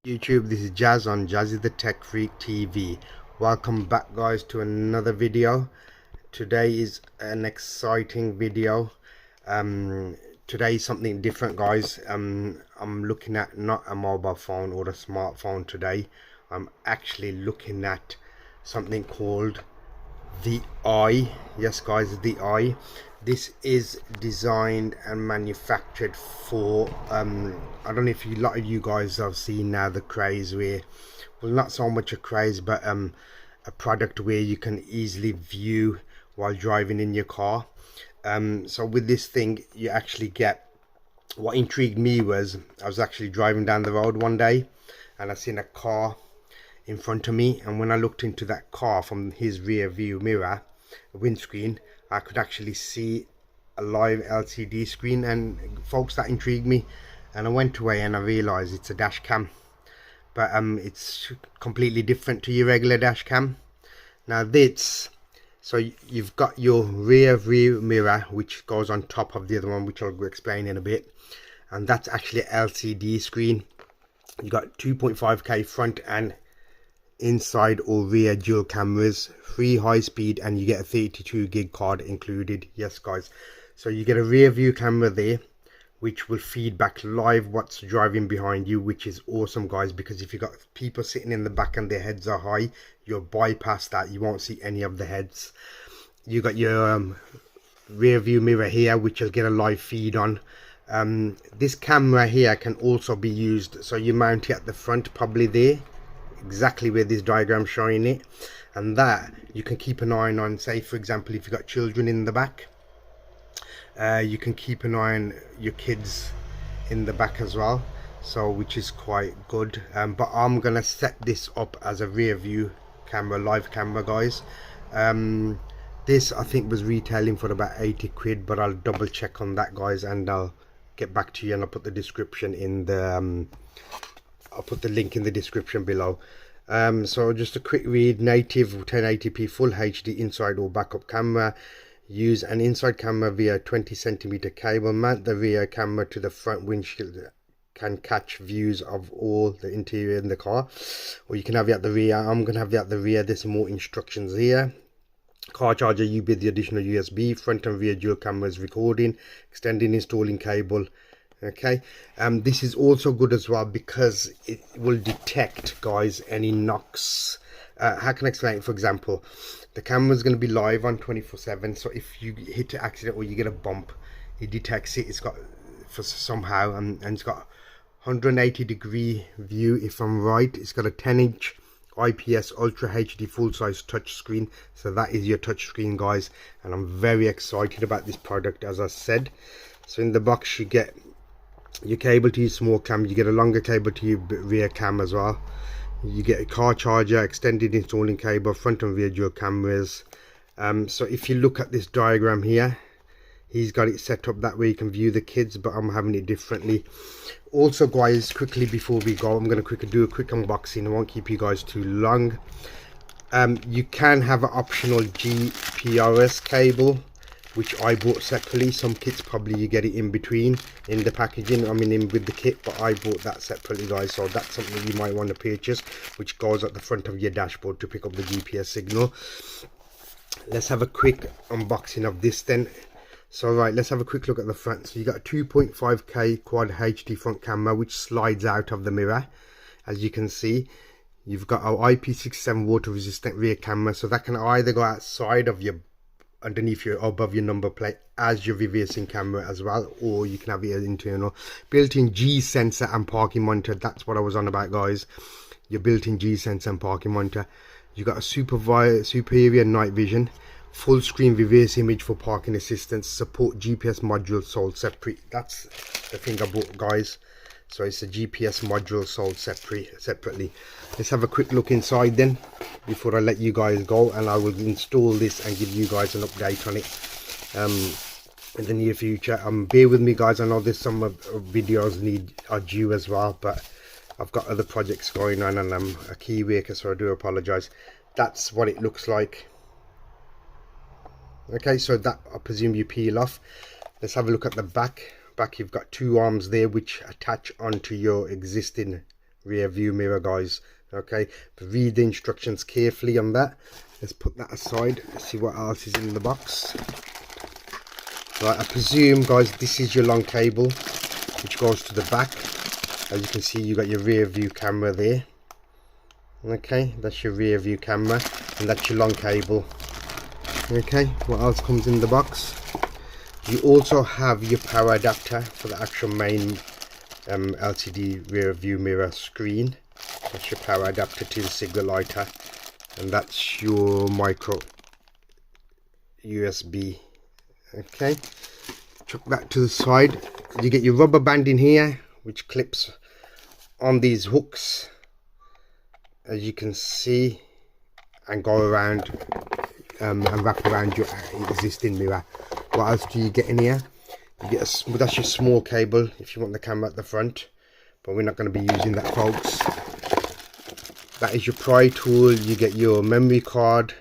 YouTube, this is Jazz on Jazzy the Tech Freak TV. Welcome back guys to another video. Today is an exciting video. Today is something different guys. I'm looking at not a mobile phone or a smartphone today. I'm actually looking at something called ThiEYE. Yes guys, ThiEYE. This is designed and manufactured for I don't know if a lot of you guys have seen now the craze where, well, not so much a craze, but a product where you can easily view while driving in your car. So with this thing you actually get, what intrigued me was I was actually driving down the road one day and I seen a car in front of me, and when I looked into that car from his rear view mirror windscreen, I could actually see a live LCD screen. And folks, that intrigued me, and I went away and I realized it's a dash cam, but it's completely different to your regular dash cam. Now this, so you've got your rear view mirror which goes on top of the other one, which I'll explain in a bit, and that's actually an LCD screen. You got 2.5K front and inside or rear dual cameras, 3 high speed, and you get a 32 gig card included. Yes guys, so you get a rear view camera there which will feed back live what's driving behind you, which is awesome guys, because if you got people sitting in the back and their heads are high, you'll bypass that, you won't see any of the heads. You got your rear view mirror here which will get a live feed on. This camera here can also be used, so you mount it at the front, probably there, exactly where this diagram showing it, and that you can keep an eye on. Say for example, if you've got children in the back, you can keep an eye on your kids in the back as well, so which is quite good. But I'm gonna set this up as a rear view camera, live camera guys. This I think was retailing for about 80 quid, but I'll double check on that guys and I'll get back to you, and I'll put the description in the I'll put the link in the description below. So just a quick read: native 1080p full HD inside or backup camera. Use an inside camera via 20cm cable. Mount the rear camera to the front windshield. Can catch views of all the interior in the car, or you can have it at the rear. I'm gonna have it at the rear. There's some more instructions here. Car charger with the additional USB. Front and rear dual cameras recording. Extending installing cable. Okay, this is also good as well because it will detect guys any knocks. How can I explain it? For example, the camera is going to be live on 24/7, so if you hit an accident or you get a bump, it detects it. It's got for somehow and it's got 180-degree view if I'm right. It's got a 10-inch IPS Ultra HD full-size touch screen, so that is your touch screen guys, and I'm very excited about this product, as I said. So in the box you get your cable to your small cam, you get a longer cable to your rear cam as well, you get a car charger, extended installing cable, front and rear dual cameras. So if you look at this diagram here, he's got it set up that way you can view the kids, but I'm having it differently. Also guys, quickly before we go, I'm going to do a quick unboxing. I won't keep you guys too long. You can have an optional GPRS cable which I bought separately. Some kits probably you get it in between in the packaging, I mean in with the kit, but I bought that separately guys, so that's something you might want to purchase, which goes at the front of your dashboard to pick up the GPS signal. Let's have a quick unboxing of this then. So right, let's have a quick look at the front. So you got a 2.5K quad HD front camera which slides out of the mirror, as you can see. You've got our IP67 water resistant rear camera, so that can either go outside of your, underneath your, above your number plate as your reversing camera as well, or you can have it as internal. Built-in G sensor and parking monitor, that's what I was on about guys. Your built-in G sensor and parking monitor. You got a superior night vision, full screen reverse image for parking assistance, support GPS module sold separate. That's the thing I bought guys, so it's a GPS module sold separately. Let's have a quick look inside then before I let you guys go, and I will install this and give you guys an update on it in the near future. Bear with me guys, I know there's some videos are due as well, but I've got other projects going on and I'm a key worker, so I do apologize. That's what it looks like. Okay, so that I presume you peel off. Let's have a look at the back. You've got 2 arms there which attach onto your existing rear view mirror, guys. Okay, but read the instructions carefully on that. Let's put that aside. Let's see what else is in the box. Right, I presume, guys, this is your long cable which goes to the back. As you can see, you got your rear view camera there. Okay, that's your rear view camera, and that's your long cable. Okay, what else comes in the box? You also have your power adapter for the actual main LCD rear view mirror screen. That's your power adapter to the signal lighter, and that's your micro USB. Okay, chuck that to the side. You get your rubber band in here which clips on these hooks, as you can see, and go around and wrap around your existing mirror. What else do you get in here? You get that's your small cable if you want the camera at the front, but we're not going to be using that, folks. That is your pry tool. You get your memory card,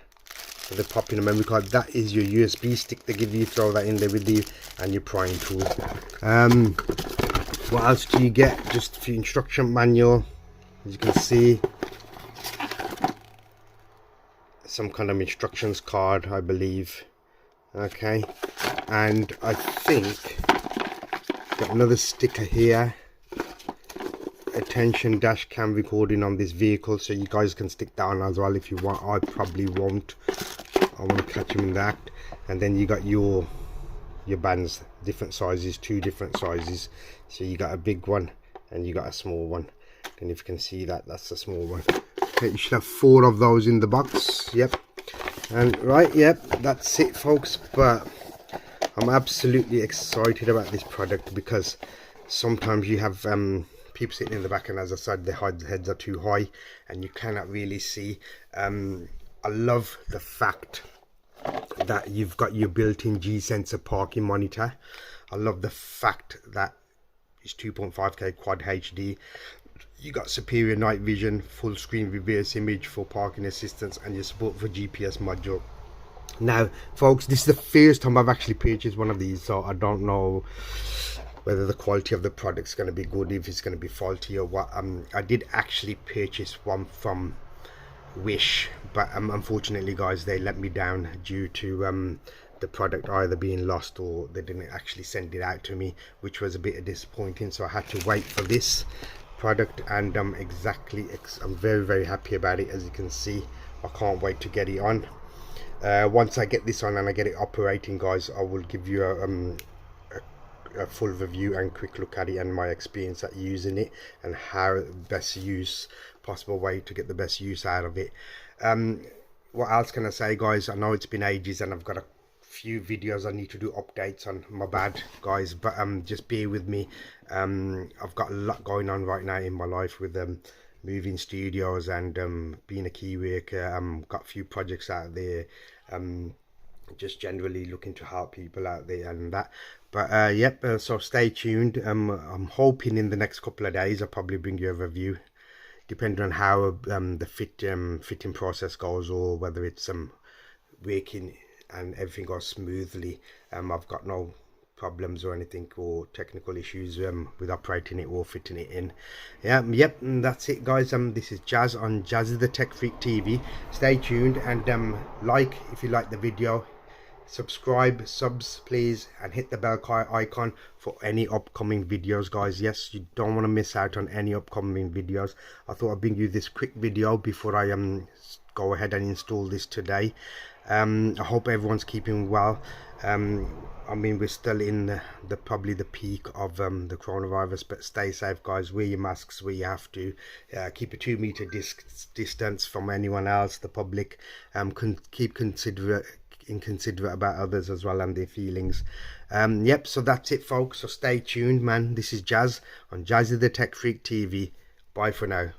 the pop in a memory card. That is your USB stick they give you, throw that in there with you, and your prying tool. What else do you get? Just a few instruction manual, as you can see, some kind of instructions card, I believe. Okay, and I think got another sticker here, attention dash cam recording on this vehicle, so you guys can stick that on as well if you want. I probably won't. I want to catch them in the act. And then you got your bands, different sizes, 2 different sizes. So you got a big one and you got a small one, and if you can see that, that's the small one. Okay, you should have 4 of those in the box. Yep. And right, yep, that's it, folks. But I'm absolutely excited about this product, because sometimes you have people sitting in the back, and as I said, their heads are too high and you cannot really see. I love the fact that you've got your built-in G-sensor parking monitor. I love the fact that it's 2.5K quad HD. You got superior night vision, full screen reverse image for parking assistance, and your support for GPS module. Now, folks, this is the first time I've actually purchased one of these, so I don't know whether the quality of the product is going to be good, if it's going to be faulty or what. I did actually purchase one from Wish, but unfortunately, guys, they let me down due to the product either being lost or they didn't actually send it out to me, which was a bit disappointing. So I had to wait for this product, and I'm very, very happy about it. As you can see, I can't wait to get it on. Once I get this on and I get it operating, guys, I will give you a full review and quick look at it and my experience at using it, and how best use, possible way to get the best use out of it. What else can I say, guys? I know it's been ages and I've got a few videos I need to do updates on. My bad, guys, but just bear with me. I've got a lot going on right now in my life with moving studios and being a key worker. Got a few projects out there, just generally looking to help people out there and that. But yep, so stay tuned. I'm hoping in the next couple of days I'll probably bring you a review, depending on how the fitting process goes, or whether it's working and everything goes smoothly. I've got no problems or anything, or technical issues with operating it or fitting it in. Yep, and that's it, guys. This is Jazz on isnThiEYE TV. Stay tuned, and like if you like the video, subscribe, please, and hit the bell icon for any upcoming videos, guys. Yes, you don't want to miss out on any upcoming videos. I thought I'd bring you this quick video before I go ahead and install this today. I hope everyone's keeping well. I mean, we're still in probably the peak of the coronavirus, but stay safe, guys. Wear your masks where you have to. Keep a 2-meter distance from anyone else, the public. Keep considerate about others as well and their feelings. Yep, so that's it, folks. So stay tuned, man. This is Jazz on isnThiEYE TV. Bye for now.